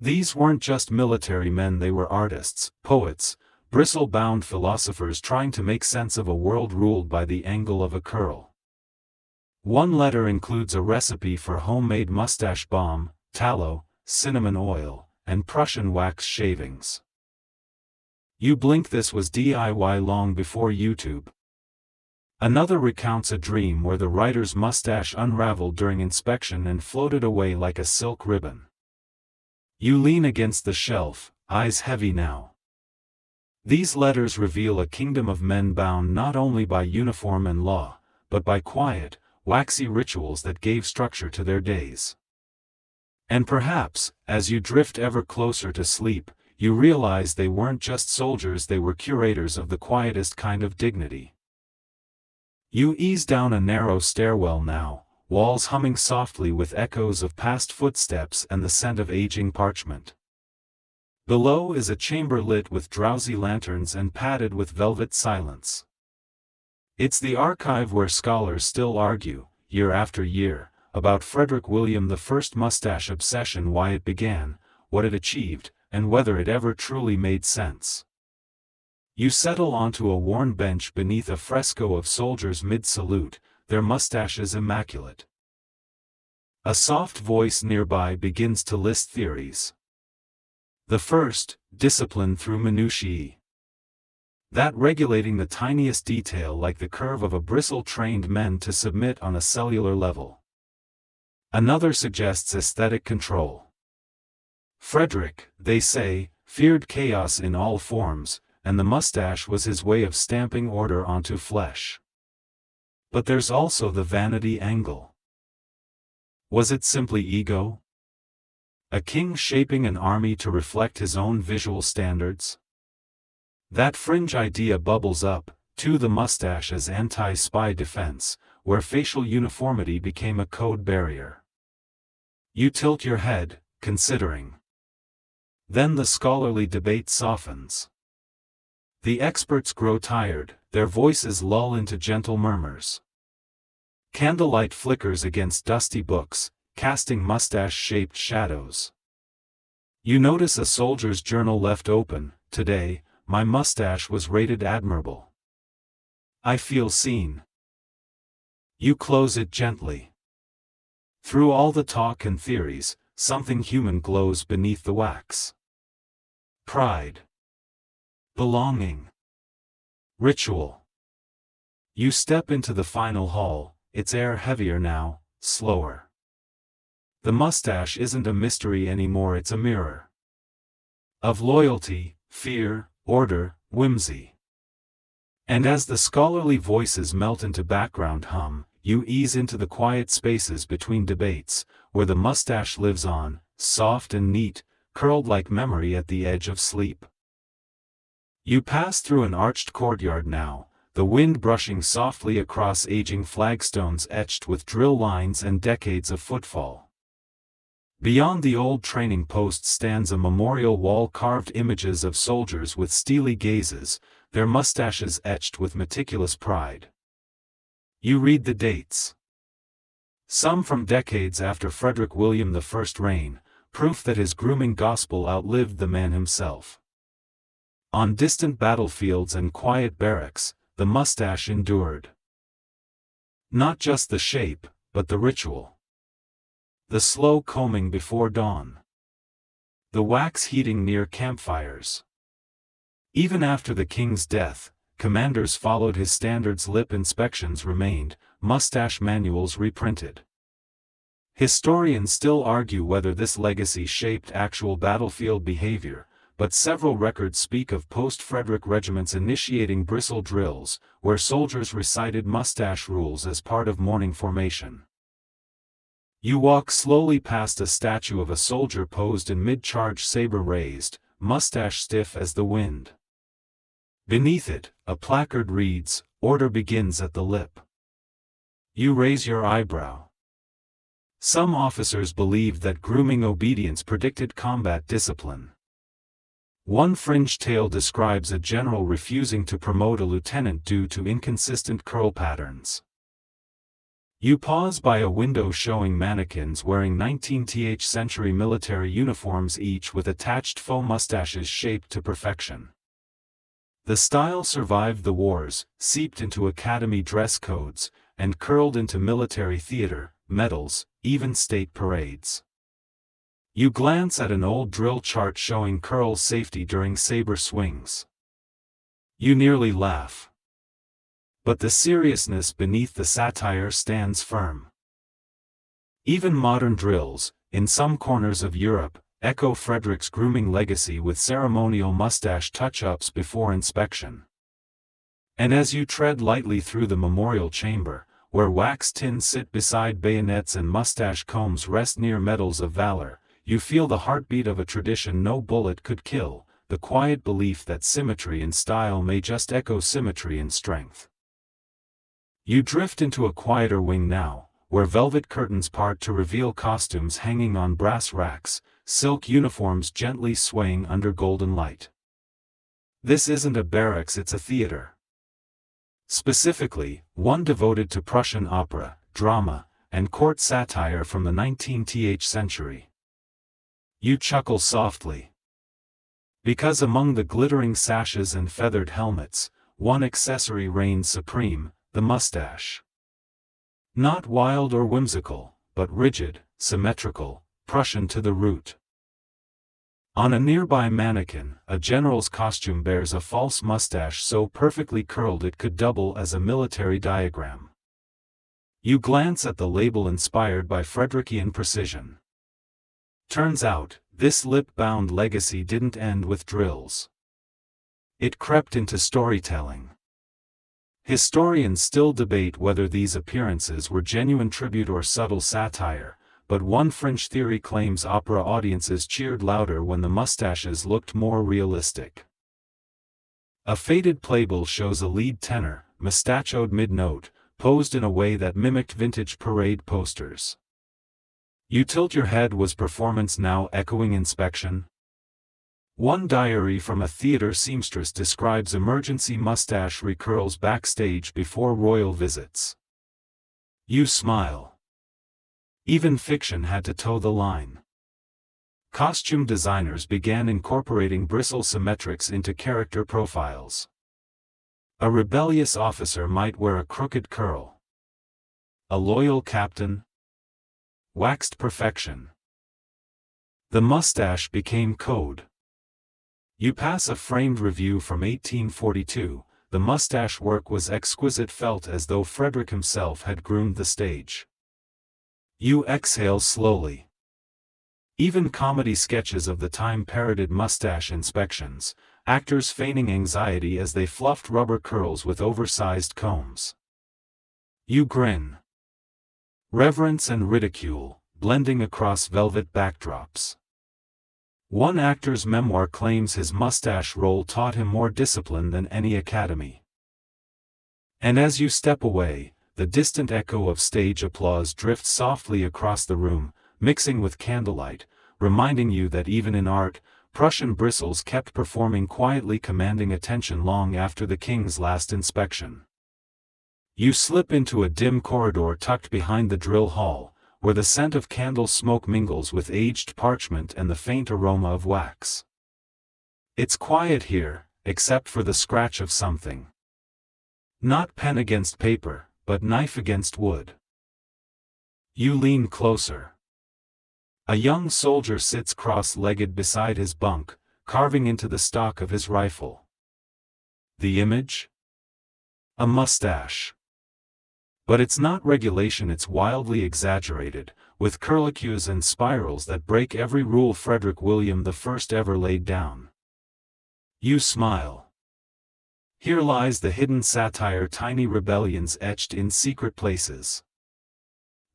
These weren't just military men, they were artists, poets, bristle-bound philosophers trying to make sense of a world ruled by the angle of a curl. One letter includes a recipe for homemade mustache balm, tallow, cinnamon oil, and Prussian wax shavings. You blink. This was DIY long before YouTube. Another recounts a dream where the writer's mustache unraveled during inspection and floated away like a silk ribbon. You lean against the shelf, eyes heavy now. These letters reveal a kingdom of men bound not only by uniform and law, but by quiet, waxy rituals that gave structure to their days. And perhaps, as you drift ever closer to sleep, you realize they weren't just soldiers, they were curators of the quietest kind of dignity. You ease down a narrow stairwell now, walls humming softly with echoes of past footsteps and the scent of aging parchment. Below is a chamber lit with drowsy lanterns and padded with velvet silence. It's the archive where scholars still argue, year after year, about Frederick William I's mustache obsession, why it began, what it achieved, and whether it ever truly made sense. You settle onto a worn bench beneath a fresco of soldiers mid-salute, their mustaches immaculate. A soft voice nearby begins to list theories. The first, discipline through minutiae. That regulating the tiniest detail like the curve of a bristle trained men to submit on a cellular level. Another suggests aesthetic control. Frederick, they say, feared chaos in all forms, and the mustache was his way of stamping order onto flesh. But there's also the vanity angle. Was it simply ego? A king shaping an army to reflect his own visual standards? That fringe idea bubbles up, to the mustache as anti-spy defense, where facial uniformity became a code barrier. You tilt your head, considering. Then the scholarly debate softens. The experts grow tired, their voices lull into gentle murmurs. Candlelight flickers against dusty books, casting mustache-shaped shadows. You notice a soldier's journal left open. Today, my mustache was rated admirable. I feel seen. You close it gently. Through all the talk and theories, something human glows beneath the wax. Pride. Belonging. Ritual. You step into the final hall, its air heavier now, slower. The mustache isn't a mystery anymore, it's a mirror. Of loyalty, fear, order, whimsy. And as the scholarly voices melt into background hum, you ease into the quiet spaces between debates, where the mustache lives on, soft and neat, curled like memory at the edge of sleep. You pass through an arched courtyard now, the wind brushing softly across aging flagstones etched with drill lines and decades of footfall. Beyond the old training post stands a memorial wall, carved images of soldiers with steely gazes, their mustaches etched with meticulous pride. You read the dates. Some from decades after Frederick William I's reign, proof that his grooming gospel outlived the man himself. On distant battlefields and quiet barracks, the mustache endured. Not just the shape, but the ritual. The slow combing before dawn. The wax heating near campfires. Even after the king's death, commanders followed his standards. Lip inspections remained, mustache manuals reprinted. Historians still argue whether this legacy shaped actual battlefield behavior, but several records speak of post-Frederick regiments initiating bristle drills, where soldiers recited mustache rules as part of morning formation. You walk slowly past a statue of a soldier posed in mid-charge, saber raised, mustache stiff as the wind. Beneath it, a placard reads, "Order begins at the lip." You raise your eyebrow. Some officers believed that grooming obedience predicted combat discipline. One fringe tale describes a general refusing to promote a lieutenant due to inconsistent curl patterns. You pause by a window showing mannequins wearing 19th century military uniforms, each with attached faux mustaches shaped to perfection. The style survived the wars, seeped into academy dress codes, and curled into military theater, medals, even state parades. You glance at an old drill chart showing curl safety during saber swings. You nearly laugh. But the seriousness beneath the satire stands firm. Even modern drills, in some corners of Europe, echo Frederick's grooming legacy with ceremonial mustache touch-ups before inspection. And as you tread lightly through the memorial chamber, where wax tins sit beside bayonets and mustache combs rest near medals of valor, you feel the heartbeat of a tradition no bullet could kill, the quiet belief that symmetry in style may just echo symmetry in strength. You drift into a quieter wing now, where velvet curtains part to reveal costumes hanging on brass racks, silk uniforms gently swaying under golden light. This isn't a barracks, it's a theater. Specifically, one devoted to Prussian opera, drama, and court satire from the 19th century. You chuckle softly. Because among the glittering sashes and feathered helmets, one accessory reigns supreme, the mustache. Not wild or whimsical, but rigid, symmetrical, Prussian to the root. On a nearby mannequin, a general's costume bears a false mustache so perfectly curled it could double as a military diagram. You glance at the label, inspired by Frederikian precision. Turns out, this lip-bound legacy didn't end with drills. It crept into storytelling. Historians still debate whether these appearances were genuine tribute or subtle satire, but one fringe theory claims opera audiences cheered louder when the mustaches looked more realistic. A faded playbill shows a lead tenor, mustachioed mid-note, posed in a way that mimicked vintage parade posters. You tilt your head. Was performance now echoing inspection? One diary from a theater seamstress describes emergency mustache recurls backstage before royal visits. You smile. Even fiction had to toe the line. Costume designers began incorporating bristle symmetrics into character profiles. A rebellious officer might wear a crooked curl. A loyal captain? Waxed perfection. The mustache became code. You pass a framed review from 1842, the mustache work was exquisite, felt as though Frederick himself had groomed the stage. You exhale slowly. Even comedy sketches of the time parroted mustache inspections, actors feigning anxiety as they fluffed rubber curls with oversized combs. You grin. Reverence and ridicule, blending across velvet backdrops. One actor's memoir claims his mustache roll taught him more discipline than any academy. And as you step away, the distant echo of stage applause drifts softly across the room, mixing with candlelight, reminding you that even in art, Prussian bristles kept performing quietly, commanding attention long after the king's last inspection. You slip into a dim corridor tucked behind the drill hall, where the scent of candle smoke mingles with aged parchment and the faint aroma of wax. It's quiet here, except for the scratch of something. Not pen against paper, but knife against wood. You lean closer. A young soldier sits cross-legged beside his bunk, carving into the stock of his rifle. The image? A mustache. But it's not regulation, it's wildly exaggerated, with curlicues and spirals that break every rule Frederick William I ever laid down. You smile. Here lies the hidden satire, tiny rebellions etched in secret places.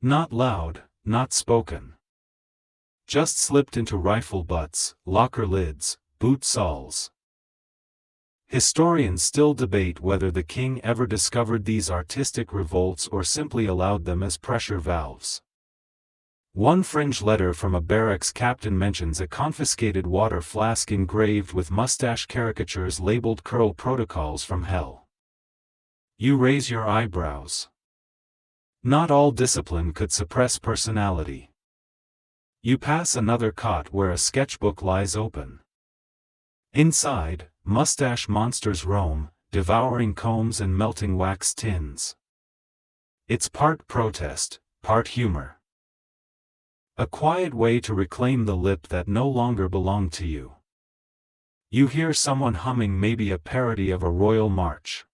Not loud, not spoken. Just slipped into rifle butts, locker lids, boot soles. Historians still debate whether the king ever discovered these artistic revolts or simply allowed them as pressure valves. One fringe letter from a barracks captain mentions a confiscated water flask engraved with mustache caricatures labeled "Curl Protocols from Hell." You raise your eyebrows. Not all discipline could suppress personality. You pass another cot where a sketchbook lies open. Inside, mustache monsters roam, devouring combs and melting wax tins. It's part protest, part humor. A quiet way to reclaim the lip that no longer belonged to you. You hear someone humming, maybe a parody of a royal march.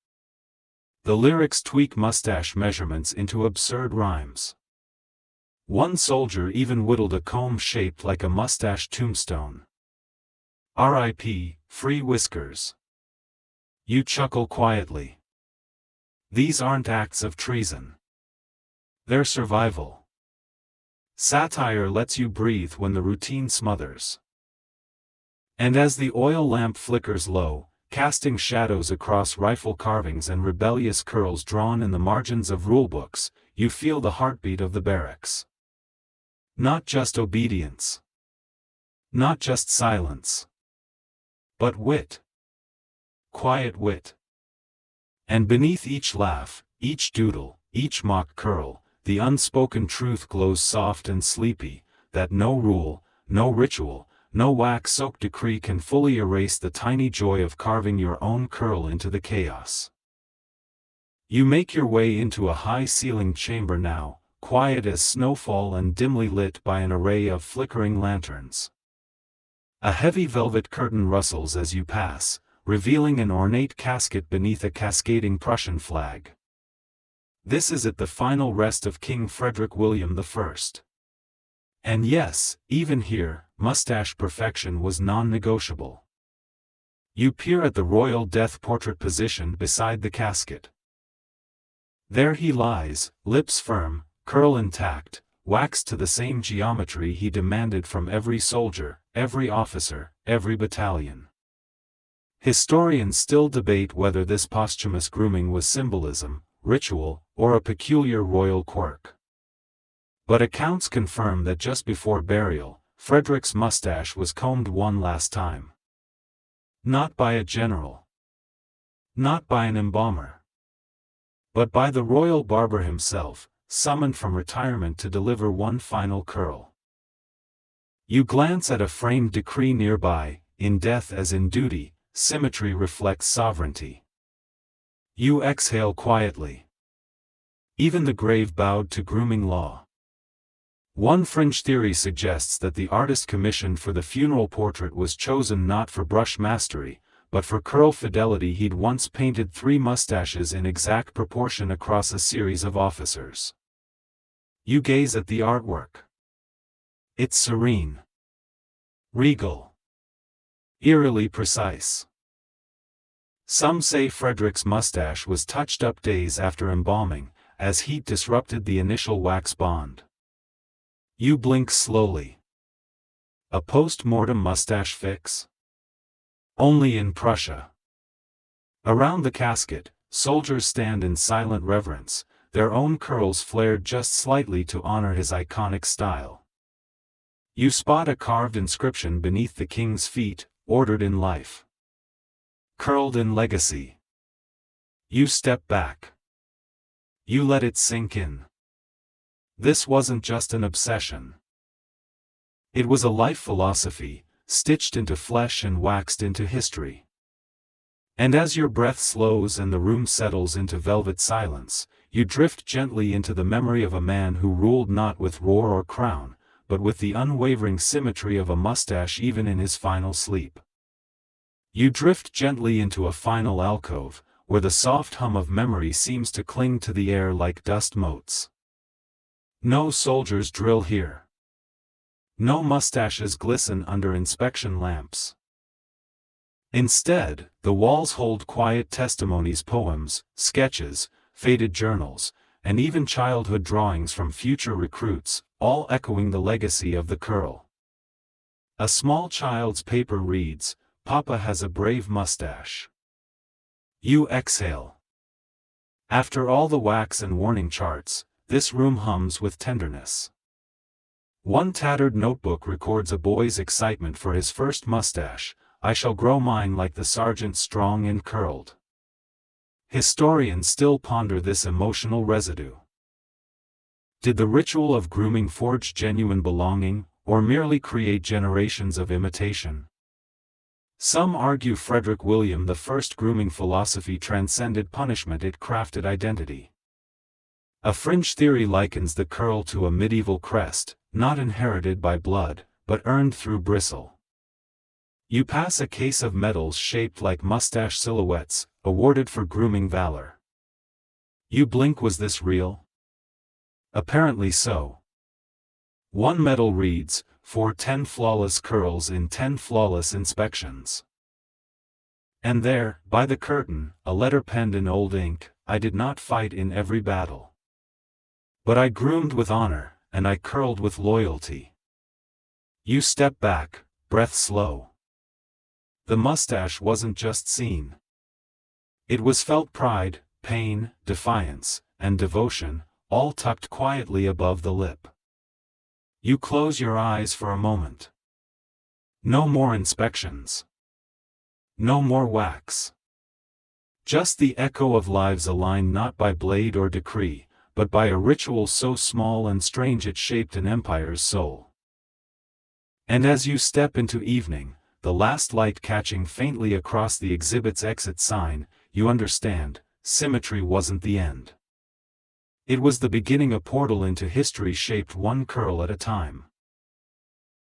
The lyrics tweak mustache measurements into absurd rhymes. One soldier even whittled a comb shaped like a mustache tombstone. R.I.P., free whiskers. You chuckle quietly. These aren't acts of treason. They're survival. Satire lets you breathe when the routine smothers. And as the oil lamp flickers low, casting shadows across rifle carvings and rebellious curls drawn in the margins of rulebooks, you feel the heartbeat of the barracks. Not just obedience. Not just silence. But wit. Quiet wit. And beneath each laugh, each doodle, each mock curl, the unspoken truth glows soft and sleepy, that no rule, no ritual, no wax-soaked decree can fully erase the tiny joy of carving your own curl into the chaos. You make your way into a high-ceilinged chamber now, quiet as snowfall and dimly lit by an array of flickering lanterns. A heavy velvet curtain rustles as you pass, revealing an ornate casket beneath a cascading Prussian flag. This is it, the final rest of King Frederick William I. And yes, even here, mustache perfection was non-negotiable. You peer at the royal death portrait positioned beside the casket. There he lies, lips firm, curl intact, waxed to the same geometry he demanded from every soldier, every officer, every battalion. Historians still debate whether this posthumous grooming was symbolism, ritual, or a peculiar royal quirk. But accounts confirm that just before burial, Frederick's mustache was combed one last time. Not by a general. Not by an embalmer. But by the royal barber himself, summoned from retirement to deliver one final curl. You glance at a framed decree nearby, in death as in duty, symmetry reflects sovereignty. You exhale quietly. Even the grave bowed to grooming law. One fringe theory suggests that the artist commissioned for the funeral portrait was chosen not for brush mastery, but for curl fidelity. He'd once painted 3 mustaches in exact proportion across a series of officers. You gaze at the artwork. It's serene. Regal. Eerily precise. Some say Frederick's mustache was touched up days after embalming, as heat disrupted the initial wax bond. You blink slowly. A post-mortem mustache fix? Only in Prussia. Around the casket, soldiers stand in silent reverence, their own curls flared just slightly to honor his iconic style. You spot a carved inscription beneath the king's feet, ordered in life. Curled in legacy. You step back. You let it sink in. This wasn't just an obsession. It was a life philosophy, stitched into flesh and waxed into history. And as your breath slows and the room settles into velvet silence, you drift gently into the memory of a man who ruled not with roar or crown, but with the unwavering symmetry of a mustache even in his final sleep. You drift gently into a final alcove, where the soft hum of memory seems to cling to the air like dust motes. No soldiers drill here. No mustaches glisten under inspection lamps. Instead, the walls hold quiet testimonies, poems, sketches, faded journals, and even childhood drawings from future recruits, all echoing the legacy of the curl. A small child's paper reads, "Papa has a brave mustache." You exhale. After all the wax and warning charts, this room hums with tenderness. One tattered notebook records a boy's excitement for his first mustache. "I shall grow mine like the sergeant, strong and curled." Historians still ponder this emotional residue. Did the ritual of grooming forge genuine belonging, or merely create generations of imitation? Some argue Frederick William I's grooming philosophy transcended punishment, it crafted identity. A fringe theory likens the curl to a medieval crest, not inherited by blood, but earned through bristle. You pass a case of medals shaped like mustache silhouettes, awarded for grooming valor. You blink. Was this real? Apparently so. One medal reads, "For 10 flawless curls in 10 flawless inspections." And there, by the curtain, a letter penned in old ink, "I did not fight in every battle. But I groomed with honor, and I curled with loyalty." You step back, breath slow. The mustache wasn't just seen. It was felt: pride, pain, defiance, and devotion, all tucked quietly above the lip. You close your eyes for a moment. No more inspections. No more wax. Just the echo of lives aligned not by blade or decree, but by a ritual so small and strange it shaped an empire's soul. And as you step into evening, the last light catching faintly across the exhibit's exit sign, you understand, symmetry wasn't the end. It was the beginning, a portal into history shaped one curl at a time.